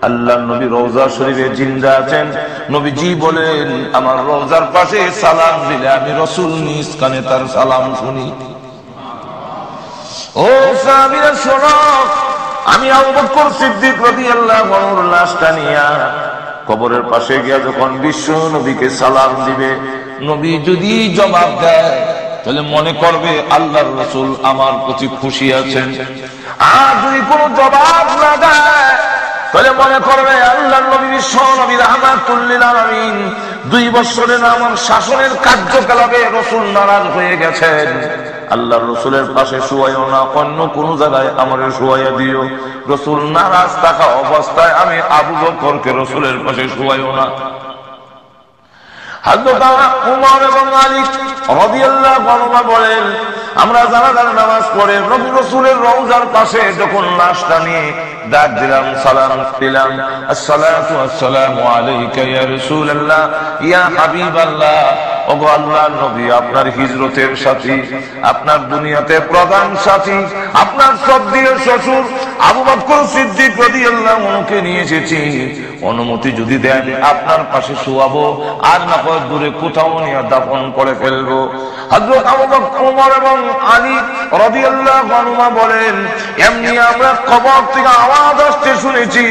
আল্লাহর নবী রওজা শরীফে জিন্দা আছেন। নবীজি বলেন, আমার রওজার পাশে সালাম দিলে আমি রাসূল নিজ কানে তার সালাম শুনি। ও সাহাবীরা শোনো, আমি আবু বকর সিদ্দিক রাদিয়াল্লাহু আনহুর লাশটা নিয়া কবরের পাশে গিয়া যখন বিশ্ব নবীকে সালাম দিবে, নবী যদি জবাব দেয় তাহলে মনে করবে আল্লাহর রাসূল আমার প্রতি খুশি আছেন, আর যদি কোনো জবাব না দেয় তাহলে মনে করবে আল্লাহর নবী বিশ্ব নবী রাহমাতুল লিল আলামিন 2 বছরের আমার শাসনের কার্যকলাপে রাসূল নারাজ হয়ে গেছেন। আল্লাহর রাসূলের পাশে শুয়াইও না, অন্য কোন জায়গায় আমারে শুয়াইয়া দিও। রাসূল নারাজ থাকা অবস্থায় আমি আবু বকরকে রাসূলের পাশে শুয়াইও না। হযরত ওমর এবং আলী রাদিয়াল্লাহু আনহু বলেন, আমরা জানাজার নামাজ পড়ে নবী রাসূলের রওজার পাশে যখন লাশটা নিয়ে ডাক দিলাম, সালাম দিলাম, আসসালাতু ওয়াসসালামু আলাইকা ইয়া রাসূলুল্লাহ, ইয়া হাবিবাল্লাহ, ওগো আল্লাহর নবী, আপনার হিজরতের সাথী, আপনার দুনিয়াতে প্রধান সাথী, আপনার শ্রদ্ধেয় শ্বশুর আবু বকর সিদ্দিক রাদিয়াল্লাহু আনহুকে নিয়ে এসেছি, অনুমতি যদি দেন আপনার পাশে শোয়াবো, আর না হয় দূরে কোথাও নিয়ে দাফন করে ফেলবো। হযরত আবু বকর, ওমর এবং আলী রাদিয়াল্লাহু আনহুমা বলেন, এমনি আমরা কবর থেকে আওয়াজ আসতে শুনেছি,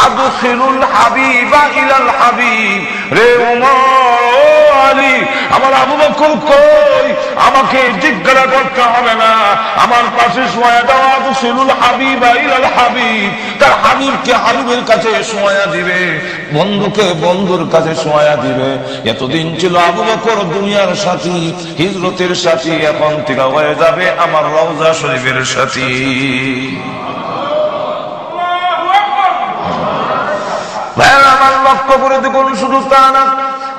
আদখিলুল হাবিবা ইলাল হাবিব। রে ওমর, ও আলী, আমার আবু বকর কই? আমাকে জিজ্ঞাসা করতে হবে না, আমার পাশে শোয়া দাও, আদখিলুল হাবিবা ইলাল হাবিব। তার হাবিবকে হাবিবের কাছে শোয়া দিবে, বন্ধুকে বন্ধুর কাছে শোয়া দিবে। এতদিন ছিল আবু বকর দুনিয়ার সাথী, হিজরতের সাথী, এখন থেকে হয়ে যাবে আমার রওজা শরীফের সাথী। আমার লক্ষ্য করে দেখুন, শুধু তা না,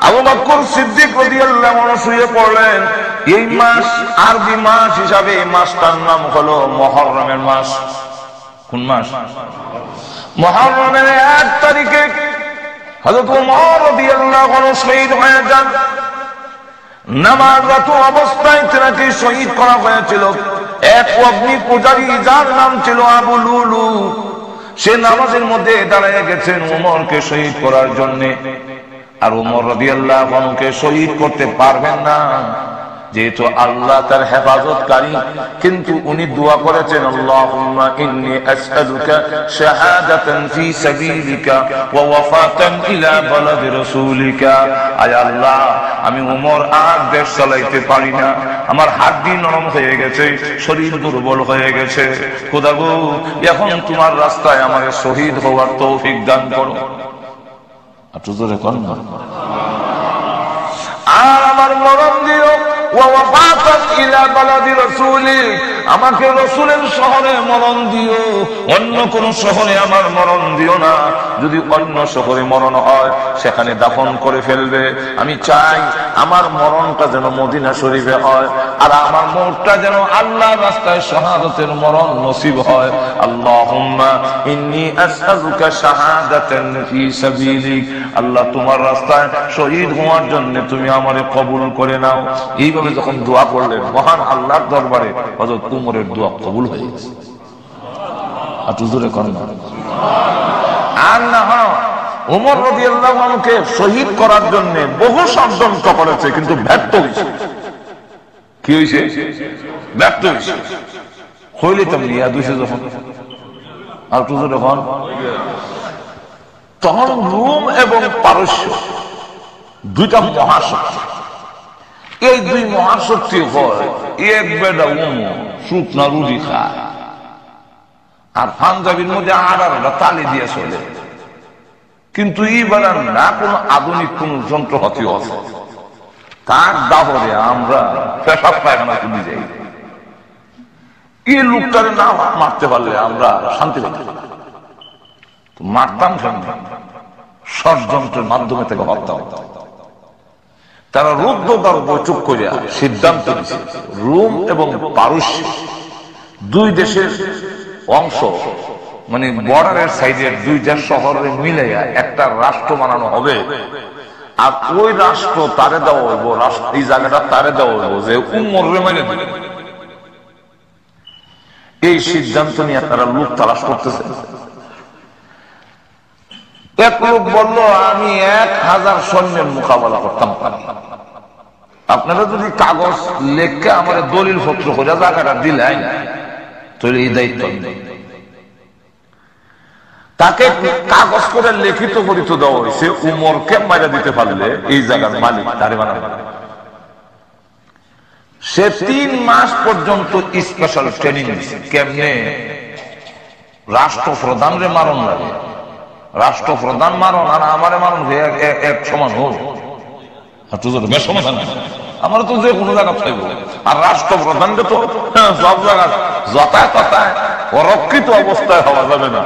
আবু বকর সিদ্দিক রাদিয়াল্লাহু আনহু শুয়ে পড়লেন। এই মাস আরবি মাস হিসাবে এই মাসটার নাম হলো মুহররমের মাস। কোন মাস? মুহররমের 1 তারিখে হযরত ওমর রাদিয়াল্লাহু আনহু শহীদ হয়ে যান। নামাজরত অবস্থায় তাকে শহীদ করা হয়েছিল এক অগ্নি পূজারী, যার নাম ছিল আবু লুলু। সে নামাজের মধ্যে দাঁড়িয়ে গেছেন ওমরকে শহীদ করার জন্য। আর ওমর রাদিয়াল্লাহু আনহুকে শহীদ করতে পারবেন না, যেহেতু আল্লাহ তার হেফাজতকারী, কিন্তু উনি দোয়া করেছেন, আল্লাহুম্মা ইন্নী আসআলুকা শাহাদাতান ফি সাবিলিকা ওয়া ওয়াফাতান ইলা বালাদি রাসূলিকা। আয় আল্লাহ, আমি ওমর আর দেশ চালাইতে পারি না, আমার হাড়ি নরম হয়ে গেছে, শরীর দুর্বল হয়ে গেছে, খোদা গো, এখন তোমার রাস্তায় আমাকে শহীদ হওয়ার তৌফিক দান করো। একটু জোরে কোন না। আর আমার মরণ দিও, আমাকে রসুলের শহরে মরণ দিও, অন্য কোন শহরে আমার মরণ দিও না। যদি অন্য শহরে মরণ হয় সেখানে দাফন করে ফেলবে। আমি চাই আমার মরণটা যেন মদিনা শরীফে হয়, আর আমার মরণটা যেন আল্লাহর রাস্তায় শাহাদাতের মরণ নসিব হয়। আল্লাহুম্মা ইন্নী আসআলুকা শাহাদাতান ফি সাবিলিক, আল্লাহ তোমার রাস্তায় শহীদ হওয়ার জন্য তুমি আমারে কবুল করে নাও। এইভাবে যখন দোয়া করলেন মহান আল্লাহর দরবারে হযরত উমরের দোয়া কবুল হয়ে গেছে। আর জোরে করেন না। আর না উমর রাদিয়াল্লাহু আনহুকে শহীদ করার জন্য বহু ষড়যন্ত্র করেছে, কিন্তু ব্যর্থ হয়েছে। কি হয়েছে? ব্যর্থ হয়েছে। হইলে তো নিয়া দুইছে যখন আর জোরে করেন। তখন রোম এবং পারস্য দুইটা মহাশক্তি, এই দুই মহাশক্তি হয় এক বেডা শুকনা রুটি খায়, আর পাঞ্জাবির মধ্যে আড়াটা তালি দিয়ে চলে। কিন্তু এইবার না কোন আধুনিক কোন যন্ত্রপাতি আছে, তার দাবরে আমরা পেশাব পায়খানা তুলে যাই। এই লোকটারে না মারতে পারলে আমরা শান্তি পেতাম, মারতাম ষড়যন্ত্রের মাধ্যমে থেকে হত্যা হতাম। তারা রুদ্ধতার বৈঠক করিয়া সিদ্ধান্ত নিয়েছে রোম এবং পারস্য দুই দেশের অংশ, মানে বর্ডারের সাইডের দুইটা শহরে মিলাইয়া একটা রাষ্ট্র বানানো হবে। আর ওই রাষ্ট্র তারে দেওয়া হইব, এই জায়গাটা তারে দেওয়া হইব যে উমরে মেনে দিবে। এই সিদ্ধান্ত নিয়ে তারা লোক তালাশ করতেছে। এক লোক বলল আমি 1000 সৈন্যের মোকাবেলা করতাম পারি, আপনারা যদি কাগজ লেখা আমার দলিল পত্র করে জায়গাটা দিলেন তাহলে এই দায়িত্ব তাকে কাগজ করে লিখিত করিত দেওয়া হয়েছে। উমরকে মারা দিতে পারলে এই জায়গার মালিক তারে বানাবে। সে 3 মাস পর্যন্ত স্পেশাল ট্রেনিং দিচ্ছে কেমনে রাষ্ট্রপ্রধানরে মারণ লাগে। রাষ্ট্রপ্রধান মারণ আর আমারে মারণ এক সমান হোক, আমার তো যে কোনো জায়গা চাইব। আর রাষ্ট্রপ্রধানকে তো সব জায়গায় যথায় তথায় অরক্ষিত অবস্থায় হওয়া যাবে না।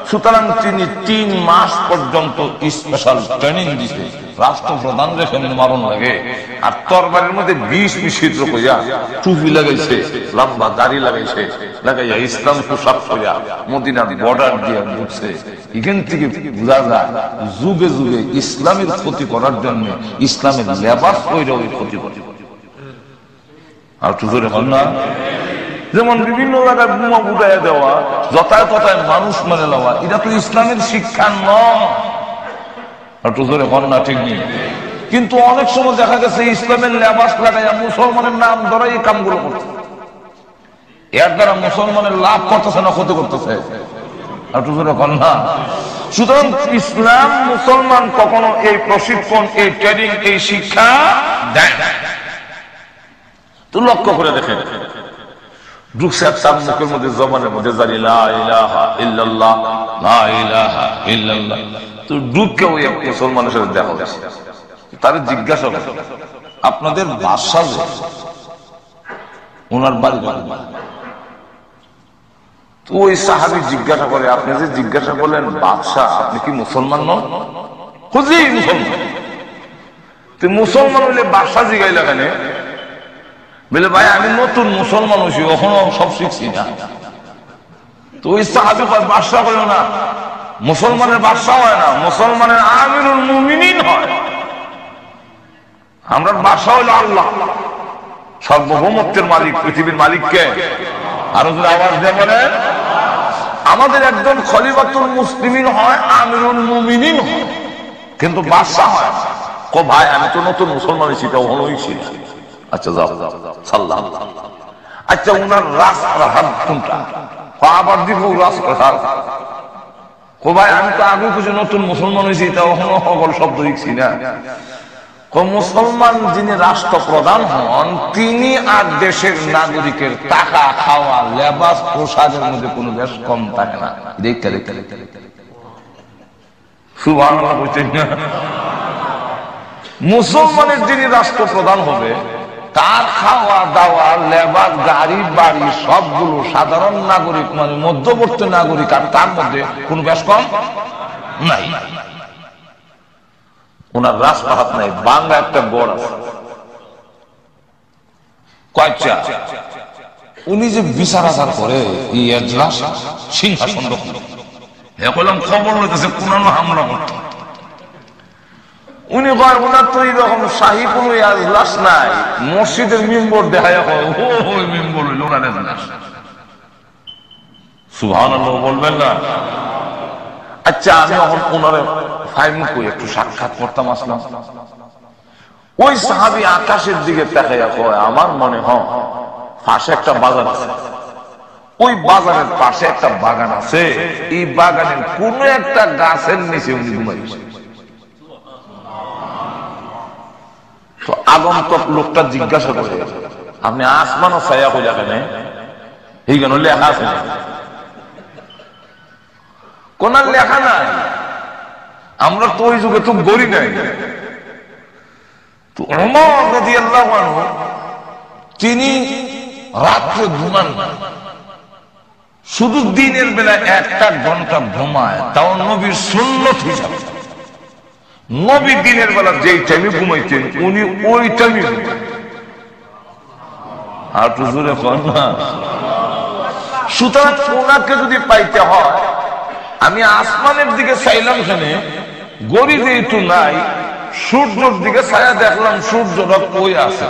সুতরাং তিনি 3 মাস পর্যন্ত স্পেশাল ট্রেনিং দিছে রাষ্ট্রপ্রধান যেখানে মারণ লাগে। আর তরবারির মধ্যে 20 মিশ্রিত কইয়া টুপি লাগাইছে, লম্বা দাড়ি লাগাইছে, লাগাইয়া ইসলাম পোশাক কইয়া মদিনার বর্ডার দিয়ে ঢুকছে। এখান থেকে বোঝা যায় যুগে যুগে ইসলামের ক্ষতি করার জন্য ইসলামের লেবাস কইরা ওই ক্ষতি করে। আর জোরে হল না? যেমন বিভিন্ন জায়গায় বোমা ফুটাইয়া দেওয়া, যথায় তথায় মানুষ মেনে নেওয়া, এটা তো ইসলামের শিক্ষা নয়। আর জোরে হল না? ঠিক নেই। কিন্তু অনেক সময় দেখা গেছে ইসলামের লেবাস লাগাইয়া মুসলমানের নাম ধরে এই কামগুলো করছে। এর দ্বারা মুসলমানের লাভ করতেছে না ক্ষতি করতেছে? আর জোরে হল না? সুতরাং ইসলাম মুসলমান কখনো এই প্রশিক্ষণ, এই ট্রেনিং, এই শিক্ষা দেয় না। তো লক্ষ্য করে দেখেন ঢুকছে তার মুখের মধ্যে জবানের মধ্যে জানি লা ইলাহা ইল্লাল্লাহ, লা ইলাহা ইল্লাল্লাহ। তো ঢুকে ওই এক মুসলমানের সাথে দেখা হয়েছে। তারে জিজ্ঞাসা করে আপনাদের বাদশা যে ওনার বাড়ি তো ওই সাহাবী জিজ্ঞাসা করে আপনি যে জিজ্ঞাসা করলেন বাদশা আপনি কি মুসলমান নন? খুঁজি মুসলমান। তুই মুসলমান হইলে বাদশা জিগাইলা কেন? বলে ভাই আমি নতুন মুসলমান হয়েছি, এখনো সব শিখছি না। তো ওই সাহাবী বাদশা হইল না, মুসলমানের বাদশা হয় না, মুসলমানের আমিরুল মুমিনিন হয়। আমরা বাদশা হইল আল্লাহ, সার্বভৌমত্বের মালিক, পৃথিবীর মালিককে। আরো যদি আওয়াজ দিয়ে বলেন আমাদের একজন খলিফাতুল মুসলিমিন হয়, আমিরুল মুমিনিন হয়, কিন্তু বাদশা হয়। ও ভাই আমি তো নতুন মুসলমান হয়েছি, এটা হলোইছি। আচ্ছা যাও সাল্লাম। আচ্ছা উনার রাজপ্রাসাদ কোনটা? আবার দিব রাজপ্রাসাদ। ও ভাই আমি তো আগে কিছু নতুন মুসলমান হয়েছি, এটা এখনো সকল শব্দ লিখছি না। মুসলমান যিনি রাষ্ট্রপ্রধান হন তিনি আর দেশের নাগরিকের টাকা, খাওয়া, লেবাস, পোশাকের মধ্যে কোনো বেশ কম থাকে না। দেখতে দেখতে সুবহানাল্লাহ বলছেন না? মুসলমানের যিনি রাষ্ট্রপ্রধান হবে তার খাওয়া দাওয়া লেবার গাড়ি বাড়ি সবগুলো সাধারণ নাগরিক মানে মধ্যবর্তী নাগরিক, আর তার মধ্যে কোন বেশ কম নাই। ওনার রাজপাহাত নাই, বাংলা একটা গড় আছে কয়েকটা। উনি যে বিচার আচার করে এই এজলাস সিংহাসন দখল, এখন খবর হইতেছে কোন হামলা করত। উনি ওনার তো এইরকম শাহী কোন এজলাস নাই, মসজিদের মেম্বর দেখায় ওই মেম্বর হইল ওনার এজলাস। সুবহানাল্লাহ বলবেন না? আচ্ছা আমি এখন ওনারে ফাইমুক একটু সাক্ষাৎ করতাম, আসলাম। ওই সাহাবী আকাশের দিকে তাকাইয়া কয়, আমার মনে হয় পাশে একটা বাজার আছে, ওই বাজারের পাশে একটা বাগান আছে, এই বাগানের কোন একটা গাছের নিচে উনি ঘুমাইছে। তো আগন্তক লোকটা জিজ্ঞাসা করে, আপনি আসমানও ছায়া কইলা কেন? এই কেন লেখা আছে? কোন লেখা নাই, আমরা তো ওই যুগে তো গড়ি নাই। তো ওমর রাদিয়াল্লাহু আনহু তিনি রাত্রে ঘুমান না, শুধু দিনের বেলা 1 ঘন্টা ঘুমায়, তাও নবীর সুন্নত হিসাবে। নবী দিনের বেলা যেই টাইমে ঘুমাইতেন উনি ওই টাইমে ঘুমাতেন। আর তো জোরে কর না। সুতরাং ওনাকে যদি পাইতে হয়, আমি আসমানের দিকে চাইলাম, এখানে গড়িতে একটু নাই, সূর্যের দিকে ছায়া দেখলাম, সূর্যটা কই আছে,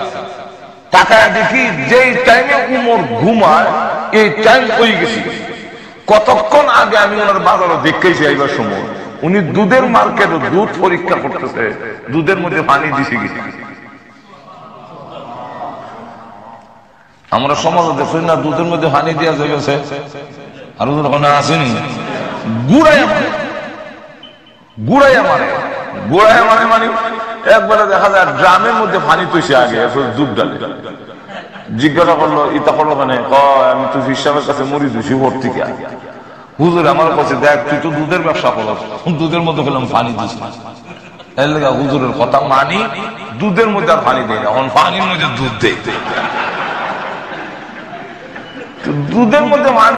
তাকায় দেখি যেই টাইমে উমর ঘুমায় এই টাইম হয়ে গেছে। কতক্ষণ আগে আমি ওনার বাজারে দেখেছি আইবার সময় উনি দুধের মার্কেটে দুধ পরীক্ষা করতেছে, দুধের মধ্যে পানি দিছে গেছে। আমরা সমাজে দেখছি না দুধের মধ্যে পানি দেওয়া যাইছে, আর ওখানে আসেনি গুড়াইয়া মানে গুড়াইয়া মানে গুড়াইয়া মানে মানে একবারে দেখা যায় ড্রামের মধ্যে পানি তৈছে আগে দুধ ডালে। জিজ্ঞাসা করলো, ইটা করলো মানে আমি তো হিসাবের কাছে মরি দুষি ভোর থেকে। হুজুর আমার কাছে দেখ, তুই তো দুধের ব্যবসা করো, দুধের মধ্যে খেলাম পানি দিস না। এর লেগে হুজুরের কথা মানি, দুধের মধ্যে আর পানি দেয় না, এখন পানির মধ্যে দুধ দেয়। দুধের মধ্যে